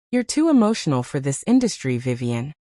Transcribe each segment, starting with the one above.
You're too emotional for this industry, Vivian.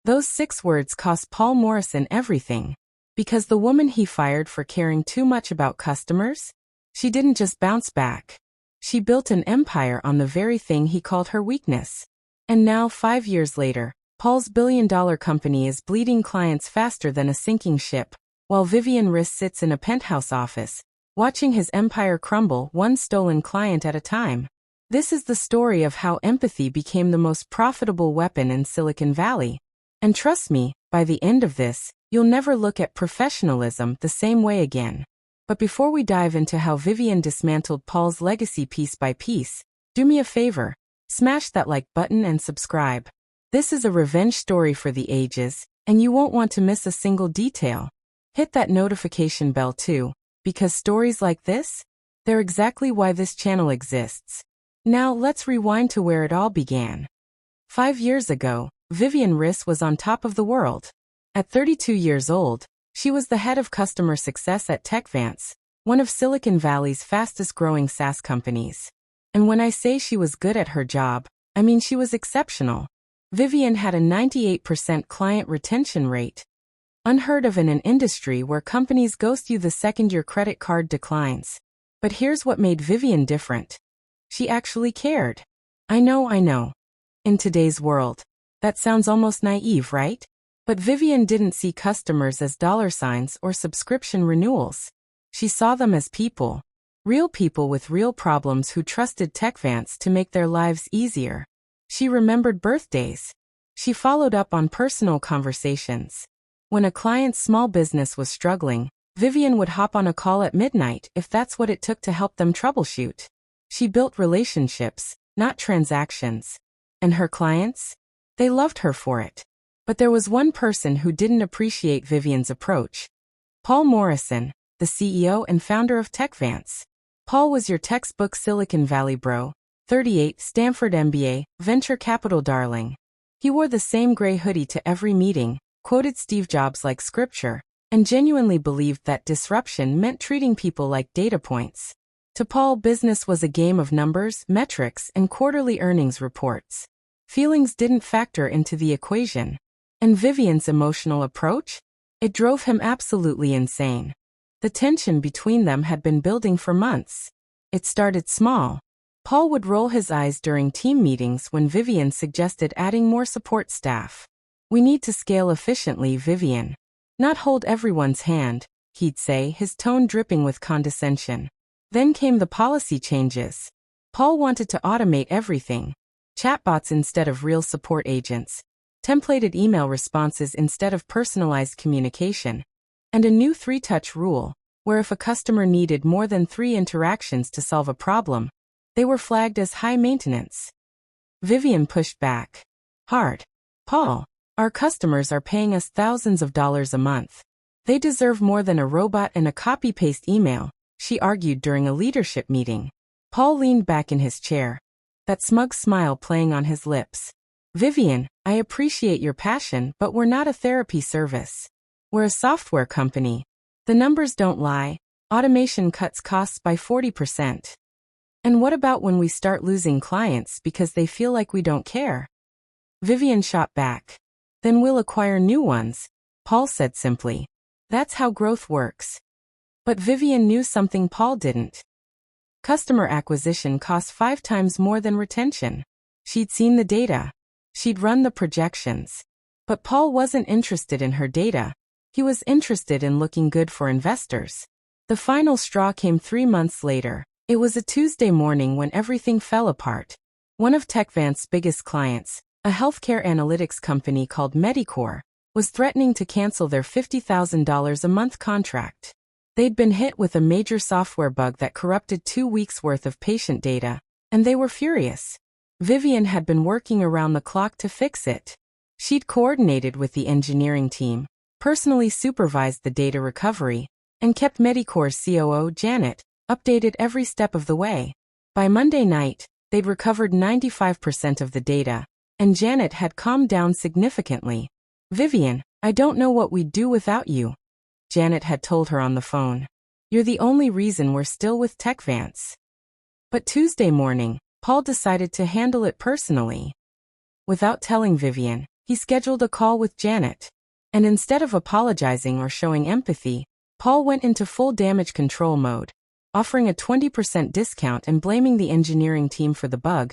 Those 6 words cost Paul Morrison everything. Because the woman he fired for caring too much about customers? She didn't just bounce back. She built an empire on the very thing he called her weakness. And now, 5 years later, Paul's billion-dollar company is bleeding clients faster than a sinking ship, while Vivian Riss sits in a penthouse office, watching his empire crumble one stolen client at a time. This is the story of how empathy became the most profitable weapon in Silicon Valley. And trust me, by the end of this, you'll never look at professionalism the same way again. But before we dive into how Vivian dismantled Paul's legacy piece by piece, do me a favor, smash that like button and subscribe. This is a revenge story for the ages, and you won't want to miss a single detail. Hit that notification bell too, because stories like this, they're exactly why this channel exists. Now let's rewind to where it all began. 5 years ago, Vivian Riss was on top of the world. At 32 years old, she was the head of customer success at TechVance, one of Silicon Valley's fastest-growing SaaS companies. And when I say she was good at her job, I mean she was exceptional. Vivian had a 98% client retention rate. Unheard of in an industry where companies ghost you the second your credit card declines. But here's what made Vivian different. She actually cared. I know. In today's world, that sounds almost naive, right? But Vivian didn't see customers as dollar signs or subscription renewals. She saw them as people. Real people with real problems who trusted TechVance to make their lives easier. She remembered birthdays. She followed up on personal conversations. When a client's small business was struggling, Vivian would hop on a call at midnight if that's what it took to help them troubleshoot. She built relationships, not transactions. And her clients? They loved her for it. But there was one person who didn't appreciate Vivian's approach. Paul Morrison, the CEO and founder of TechVance. Paul was your textbook Silicon Valley bro, 38, Stanford MBA, venture capital darling. He wore the same gray hoodie to every meeting, quoted Steve Jobs like scripture, and genuinely believed that disruption meant treating people like data points. To Paul, business was a game of numbers, metrics, and quarterly earnings reports. Feelings didn't factor into the equation. And Vivian's emotional approach? It drove him absolutely insane. The tension between them had been building for months. It started small. Paul would roll his eyes during team meetings when Vivian suggested adding more support staff. We need to scale efficiently, Vivian. Not hold everyone's hand, he'd say, his tone dripping with condescension. Then came the policy changes. Paul wanted to automate everything. Chatbots instead of real support agents. Templated email responses instead of personalized communication. And a new 3-touch rule, where if a customer needed more than 3 interactions to solve a problem, they were flagged as high maintenance. Vivian pushed back. Hard. Paul, our customers are paying us thousands of dollars a month. They deserve more than a robot and a copy-paste email, she argued during a leadership meeting. Paul leaned back in his chair, that smug smile playing on his lips. Vivian, I appreciate your passion, but we're not a therapy service. We're a software company. The numbers don't lie. Automation cuts costs by 40%. And what about when we start losing clients because they feel like we don't care? Vivian shot back. Then we'll acquire new ones, Paul said simply. That's how growth works. But Vivian knew something Paul didn't. Customer acquisition costs 5 times more than retention. She'd seen the data. She'd run the projections. But Paul wasn't interested in her data. He was interested in looking good for investors. The final straw came 3 months later. It was a Tuesday morning when everything fell apart. One of TechVance's biggest clients, a healthcare analytics company called Medicor, was threatening to cancel their $50,000 a month contract. They'd been hit with a major software bug that corrupted 2 weeks' worth of patient data, and they were furious. Vivian had been working around the clock to fix it. She'd coordinated with the engineering team, personally supervised the data recovery, and kept Medicor's COO, Janet, updated every step of the way. By Monday night, they'd recovered 95% of the data, and Janet had calmed down significantly. Vivian, I don't know what we'd do without you, Janet had told her on the phone. You're the only reason we're still with TechVance. But Tuesday morning, Paul decided to handle it personally. Without telling Vivian, he scheduled a call with Janet. And instead of apologizing or showing empathy, Paul went into full damage control mode, offering a 20% discount and blaming the engineering team for the bug,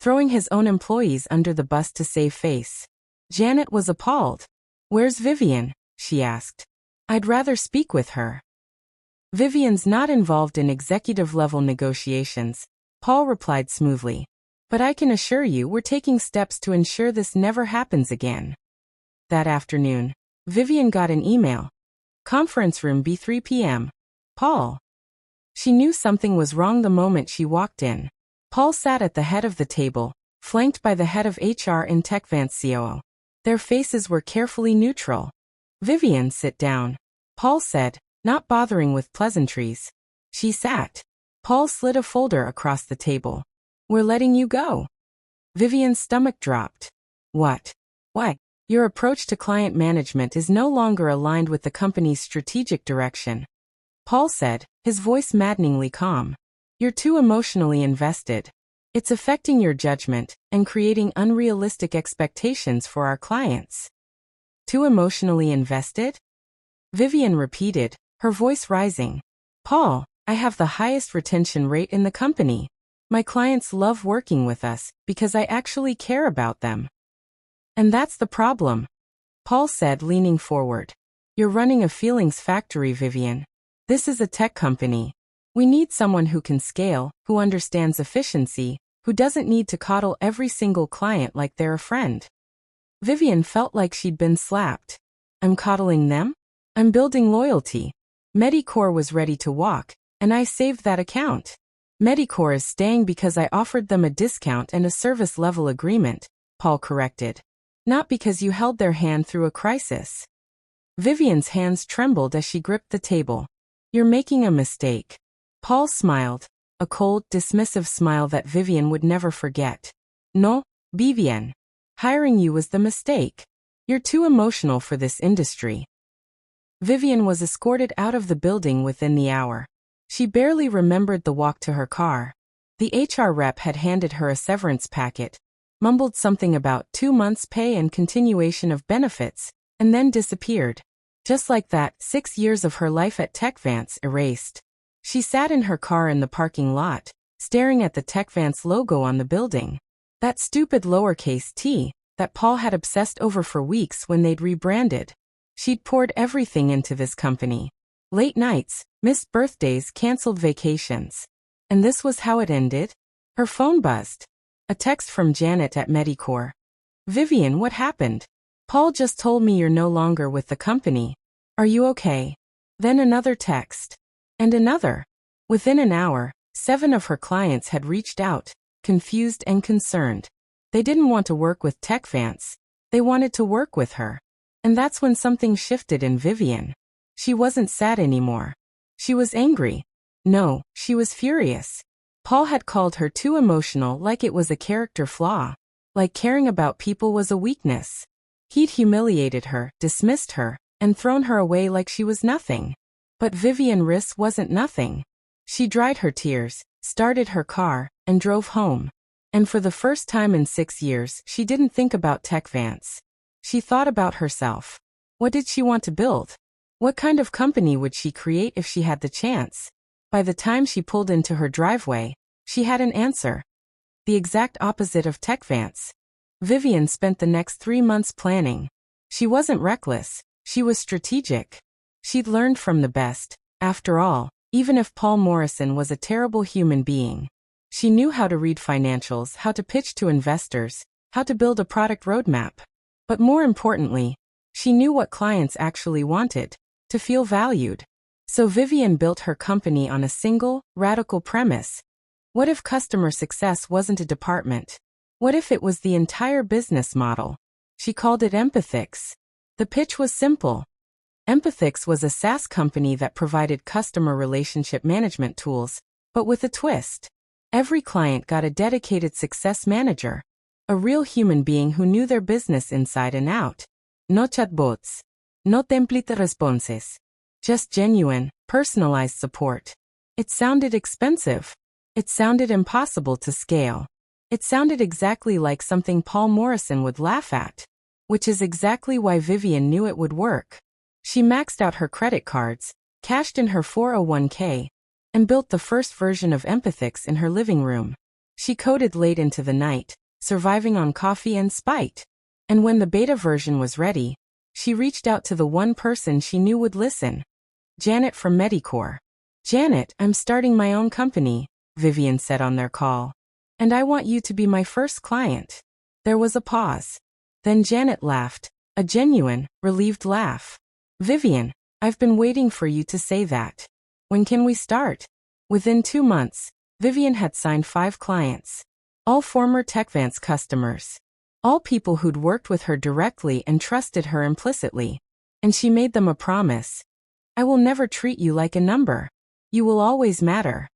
throwing his own employees under the bus to save face. Janet was appalled. "Where's Vivian?" she asked. "I'd rather speak with her." "Vivian's not involved in executive-level negotiations," Paul replied smoothly. "But I can assure you we're taking steps to ensure this never happens again." That afternoon, Vivian got an email. "Conference room B3 p.m. Paul." She knew something was wrong the moment she walked in. Paul sat at the head of the table, flanked by the head of HR and TechVance COO. Their faces were carefully neutral. "Vivian, sit down," Paul said, not bothering with pleasantries. She sat. Paul slid a folder across the table. "We're letting you go." Vivian's stomach dropped. "What? Why?" "Your approach to client management is no longer aligned with the company's strategic direction," Paul said, his voice maddeningly calm. "You're too emotionally invested. It's affecting your judgment and creating unrealistic expectations for our clients." "Too emotionally invested?" Vivian repeated, her voice rising. "Paul, I have the highest retention rate in the company. My clients love working with us because I actually care about them." "And that's the problem," Paul said, leaning forward. "You're running a feelings factory, Vivian. This is a tech company. We need someone who can scale, who understands efficiency, who doesn't need to coddle every single client like they're a friend." Vivian felt like she'd been slapped. "I'm coddling them? I'm building loyalty. Medicore was ready to walk, and I saved that account. Medicore is staying because I offered them a discount and a service level agreement," Paul corrected. "Not because you held their hand through a crisis." Vivian's hands trembled as she gripped the table. "You're making a mistake." Paul smiled, a cold, dismissive smile that Vivian would never forget. "No, Vivian. Hiring you was the mistake. You're too emotional for this industry." Vivian was escorted out of the building within the hour. She barely remembered the walk to her car. The HR rep had handed her a severance packet, mumbled something about 2 months' pay and continuation of benefits, and then disappeared. Just like that, 6 years of her life at TechVance erased. She sat in her car in the parking lot, staring at the TechVance logo on the building. That stupid lowercase t that Paul had obsessed over for weeks when they'd rebranded. She'd poured everything into this company. Late nights, missed birthdays, canceled vacations. And this was how it ended? Her phone buzzed. A text from Janet at Medicore. "Vivian, what happened? Paul just told me you're no longer with the company. Are you okay?" Then another text. And another. Within an hour, 7 of her clients had reached out, confused and concerned. They didn't want to work with TechVance. They wanted to work with her. And that's when something shifted in Vivian. She wasn't sad anymore. She was angry. No, she was furious. Paul had called her too emotional, like it was a character flaw. Like caring about people was a weakness. He'd humiliated her, dismissed her, and thrown her away like she was nothing. But Vivian Riss wasn't nothing. She dried her tears, started her car, and drove home. And for the first time in 6 years, she didn't think about TechVance. She thought about herself. What did she want to build? What kind of company would she create if she had the chance? By the time she pulled into her driveway, she had an answer. The exact opposite of TechVance. Vivian spent the next 3 months planning. She wasn't reckless, she was strategic. She'd learned from the best. After all, even if Paul Morrison was a terrible human being, she knew how to read financials, how to pitch to investors, how to build a product roadmap. But more importantly, she knew what clients actually wanted, to feel valued. So Vivian built her company on a single, radical premise. What if customer success wasn't a department? What if it was the entire business model? She called it Empathix. The pitch was simple. Empathix was a SaaS company that provided customer relationship management tools, but with a twist. Every client got a dedicated success manager, a real human being who knew their business inside and out. No chatbots. No template responses. Just genuine, personalized support. It sounded expensive. It sounded impossible to scale. It sounded exactly like something Paul Morrison would laugh at. Which is exactly why Vivian knew it would work. She maxed out her credit cards, cashed in her 401k, and built the first version of Empathix in her living room. She coded late into the night, surviving on coffee and spite. And when the beta version was ready, she reached out to the one person she knew would listen. Janet from Medicore. "Janet, I'm starting my own company," Vivian said on their call. "And I want you to be my first client." There was a pause. Then Janet laughed, a genuine, relieved laugh. "Vivian, I've been waiting for you to say that. When can we start?" Within 2 months, Vivian had signed 5 clients. All former TechVance customers. All people who'd worked with her directly and trusted her implicitly. And she made them a promise. "I will never treat you like a number. You will always matter."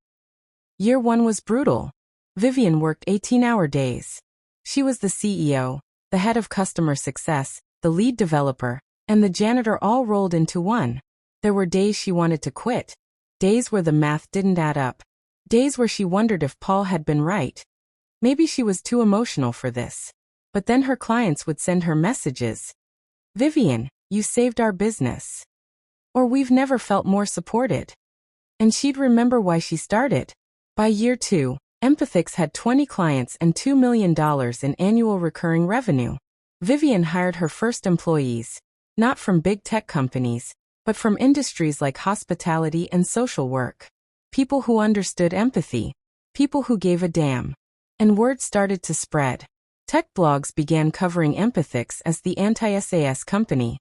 Year 1 was brutal. Vivian worked 18-hour days. She was the CEO, the head of customer success, the lead developer, and the janitor all rolled into one. There were days she wanted to quit. Days where the math didn't add up. Days where she wondered if Paul had been right. Maybe she was too emotional for this. But then her clients would send her messages. "Vivian, you saved our business." Or "We've never felt more supported." And she'd remember why she started. By year 2, Empathix had 20 clients and $2 million in annual recurring revenue. Vivian hired her first employees, not from big tech companies, but from industries like hospitality and social work. People who understood empathy. People who gave a damn. And word started to spread. Tech blogs began covering Empathix as the anti-SAS company.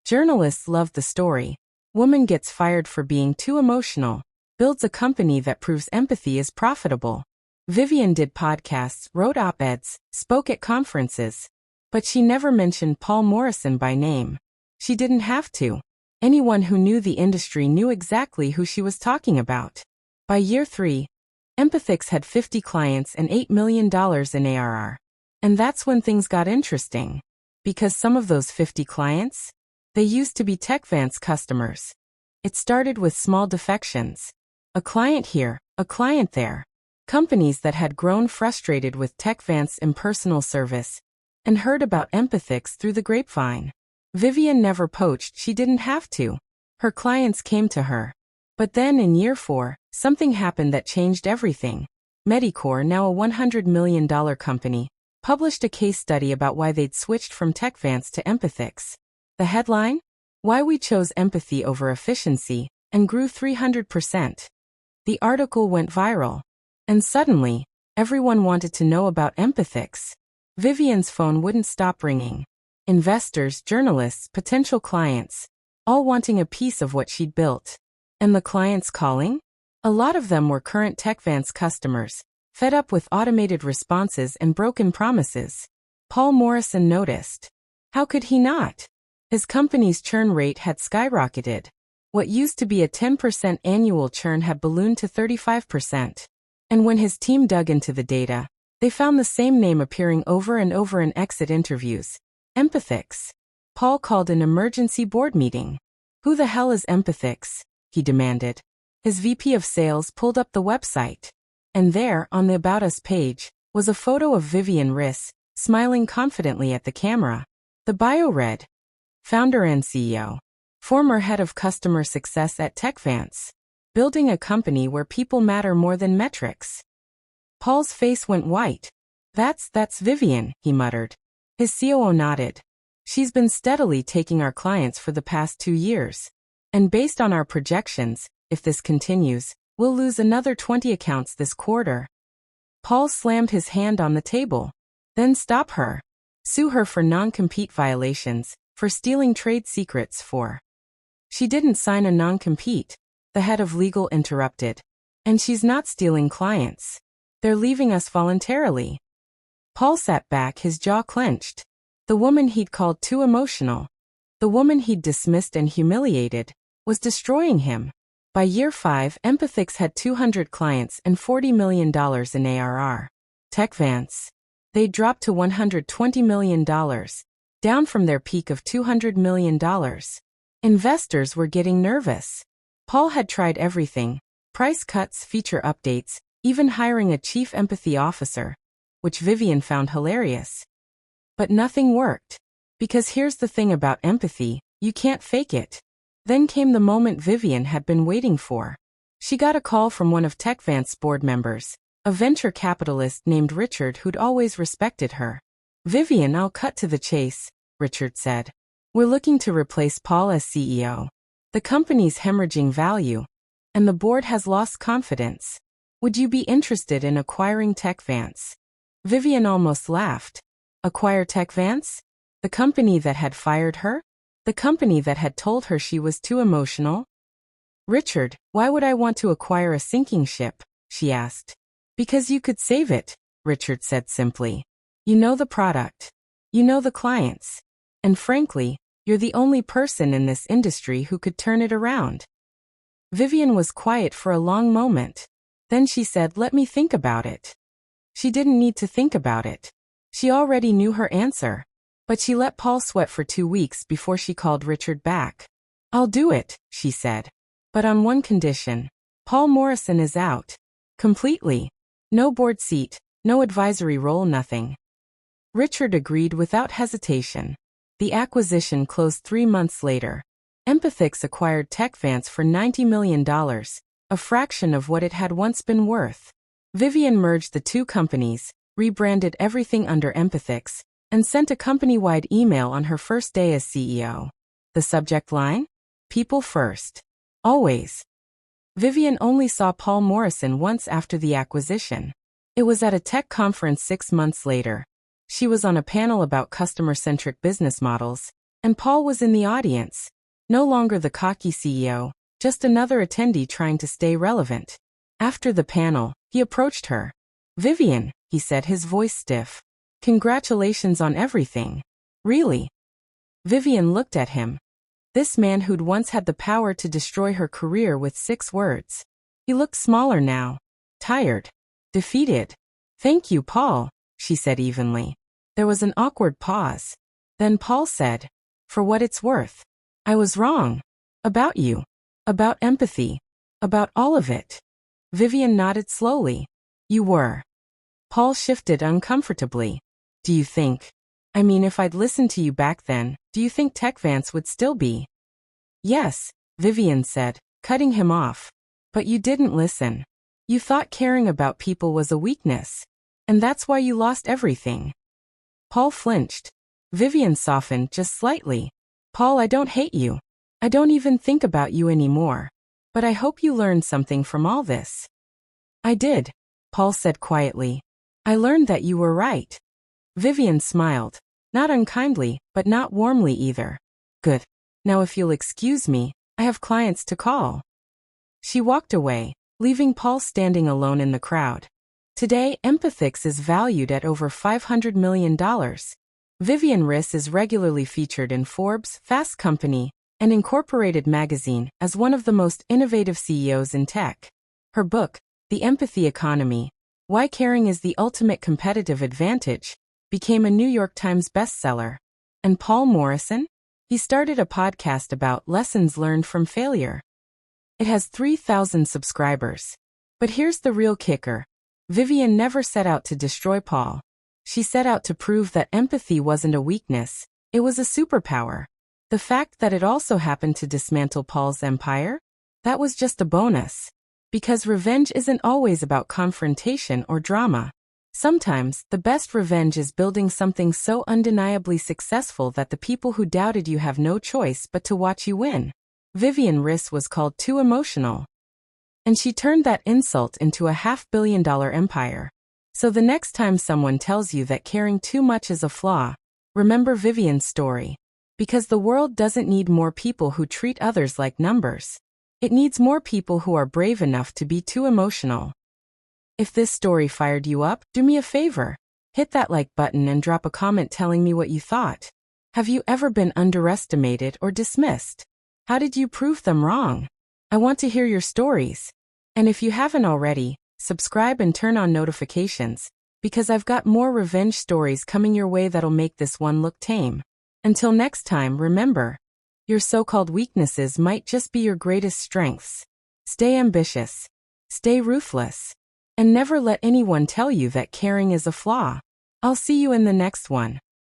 Journalists loved the story. Woman gets fired for being too emotional. Builds a company that proves empathy is profitable. Vivian did podcasts, wrote op-eds, spoke at conferences. But she never mentioned Paul Morrison by name. She didn't have to. Anyone who knew the industry knew exactly who she was talking about. By year 3, Empathix had 50 clients and $8 million in ARR. And that's when things got interesting. Because some of those 50 clients, they used to be TechVance customers. It started with small defections. A client here, a client there. Companies that had grown frustrated with TechVance impersonal service and heard about Empathix through the grapevine. Vivian never poached, she didn't have to. Her clients came to her. But then in year 4, something happened that changed everything. Medicore, now a $100 million company, published a case study about why they'd switched from TechVance to Empathix. The headline? "Why we chose empathy over efficiency and grew 300%. The article went viral. And suddenly, everyone wanted to know about Empathix. Vivian's phone wouldn't stop ringing. Investors, journalists, potential clients, all wanting a piece of what she'd built. And the clients calling? A lot of them were current TechVance customers, fed up with automated responses and broken promises. Paul Morrison noticed. How could he not? His company's churn rate had skyrocketed. What used to be a 10% annual churn had ballooned to 35%. And when his team dug into the data, they found the same name appearing over and over in exit interviews. Empathix. Paul called an emergency board meeting. "Who the hell is Empathix?" he demanded. His VP of sales pulled up the website. And there, on the About Us page, was a photo of Vivian Riss, smiling confidently at the camera. The bio read, "Founder and CEO. Former head of customer success at TechVance. Building a company where people matter more than metrics." Paul's face went white. That's Vivian," he muttered. His COO nodded. "She's been steadily taking our clients for the past 2 years. And based on our projections, if this continues, we'll lose another 20 accounts this quarter." Paul slammed his hand on the table. "Then stop her. Sue her for non-compete violations, for stealing trade secrets, for..." "She didn't sign a non-compete," the head of legal interrupted. "And she's not stealing clients. They're leaving us voluntarily." Paul sat back, his jaw clenched. The woman he'd called too emotional, the woman he'd dismissed and humiliated, was destroying him. By year 5, Empathix had 200 clients and $40 million in ARR. TechVance. They dropped to $120 million, down from their peak of $200 million. Investors were getting nervous. Paul had tried everything: price cuts, feature updates, even hiring a chief empathy officer. which Vivian found hilarious. But nothing worked. Because here's the thing about empathy, you can't fake it. Then came the moment Vivian had been waiting for. She got a call from one of TechVance's board members, a venture capitalist named Richard who'd always respected her. "Vivian, I'll cut to the chase," Richard said. "We're looking to replace Paul as CEO. The company's hemorrhaging value, and the board has lost confidence. Would you be interested in acquiring TechVance?" Vivian almost laughed. Acquire TechVance? The company that had fired her? The company that had told her she was too emotional? "Richard, why would I want to acquire a sinking ship?" she asked. "Because you could save it," Richard said simply. "You know the product. You know the clients. And frankly, you're the only person in this industry who could turn it around." Vivian was quiet for a long moment. Then she said, "Let me think about it." She didn't need to think about it. She already knew her answer. But she let Paul sweat for 2 weeks before she called Richard back. "I'll do it," she said. "But on one condition. Paul Morrison is out. Completely. No board seat, no advisory role, nothing." Richard agreed without hesitation. The acquisition closed 3 months later. Empathix acquired TechVance for $90 million, a fraction of what it had once been worth. Vivian merged the two companies, rebranded everything under Empathix, and sent a company-wide email on her first day as CEO. The subject line? People first. Always. Vivian only saw Paul Morrison once after the acquisition. It was at a tech conference 6 months later. She was on a panel about customer-centric business models, and Paul was in the audience. No longer the cocky CEO, just another attendee trying to stay relevant. After the panel, he approached her. "Vivian," he said, his voice stiff. "Congratulations on everything." "Really?" Vivian looked at him. This man who'd once had the power to destroy her career with 6 words. He looked smaller now. Tired. Defeated. "Thank you, Paul," she said evenly. There was an awkward pause. Then Paul said, "For what it's worth. I was wrong. About you. About empathy. About all of it." Vivian nodded slowly. "You were." Paul shifted uncomfortably. "Do you think? I mean, if I'd listened to you back then, do you think TechVance would still be?" "Yes," Vivian said, cutting him off. "But you didn't listen. You thought caring about people was a weakness. And that's why you lost everything." Paul flinched. Vivian softened just slightly. "Paul, I don't hate you. I don't even think about you anymore. But I hope you learned something from all this." "I did," Paul said quietly. "I learned that you were right." Vivian smiled. Not unkindly, but not warmly either. "Good. Now if you'll excuse me, I have clients to call." She walked away, leaving Paul standing alone in the crowd. Today, Empathix is valued at over $500 million. Vivian Riss is regularly featured in Forbes, Fast Company, and Incorporated magazine as one of the most innovative CEOs in tech. Her book, The Empathy Economy: Why Caring is the Ultimate Competitive Advantage, became a New York Times bestseller. And Paul Morrison? He started a podcast about lessons learned from failure. It has 3,000 subscribers. But here's the real kicker. Vivian never set out to destroy Paul. She set out to prove that empathy wasn't a weakness, it was a superpower. The fact that it also happened to dismantle Paul's empire? That was just a bonus. Because revenge isn't always about confrontation or drama. Sometimes, the best revenge is building something so undeniably successful that the people who doubted you have no choice but to watch you win. Vivian Riss was called too emotional. And she turned that insult into a $500 million empire. So the next time someone tells you that caring too much is a flaw, remember Vivian's story. Because the world doesn't need more people who treat others like numbers. It needs more people who are brave enough to be too emotional. If this story fired you up, do me a favor. Hit that like button and drop a comment telling me what you thought. Have you ever been underestimated or dismissed? How did you prove them wrong? I want to hear your stories. And if you haven't already, subscribe and turn on notifications, because I've got more revenge stories coming your way that'll make this one look tame. Until next time, remember, your so-called weaknesses might just be your greatest strengths. Stay ambitious. Stay ruthless. And never let anyone tell you that caring is a flaw. I'll see you in the next one.